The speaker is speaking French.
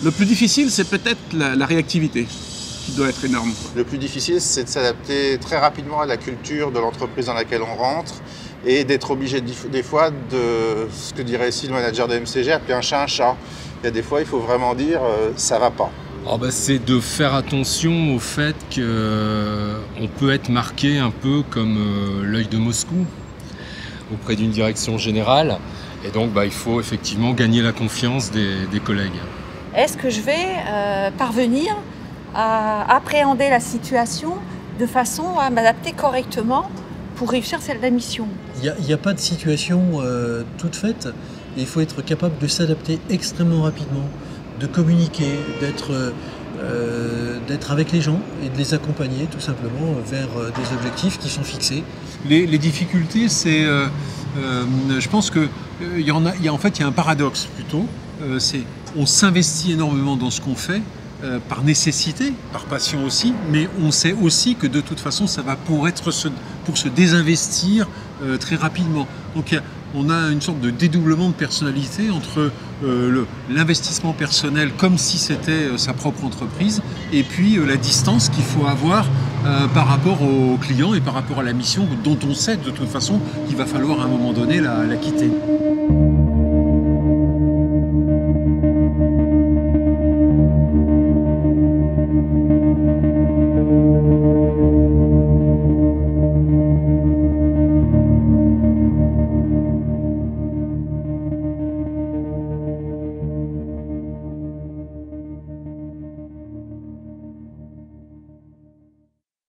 Le plus difficile, c'est peut-être la réactivité, qui doit être énorme, quoi. Le plus difficile, c'est de s'adapter très rapidement à la culture de l'entreprise dans laquelle on rentre et d'être obligé des fois de, ce que dirait ici le manager de MCG, appeler un chat un chat. Il y a des fois, il faut vraiment dire ça va pas. C'est de faire attention au fait qu'on peut être marqué un peu comme l'œil de Moscou auprès d'une direction générale. Et donc il faut effectivement gagner la confiance des collègues. Est-ce que je vais parvenir à appréhender la situation de façon à m'adapter correctement pour réussir la mission? Il n'y a pas de situation toute faite. Et il faut être capable de s'adapter extrêmement rapidement, de communiquer, d'être avec les gens et de les accompagner tout simplement vers des objectifs qui sont fixés. Les difficultés, c'est, je pense que il y a un paradoxe plutôt. On s'investit énormément dans ce qu'on fait par nécessité, par passion aussi, mais on sait aussi que de toute façon, ça va pour se désinvestir très rapidement. Donc on a une sorte de dédoublement de personnalité entre l'investissement personnel comme si c'était sa propre entreprise et puis la distance qu'il faut avoir par rapport aux clients et par rapport à la mission dont on sait de toute façon qu'il va falloir à un moment donné la quitter.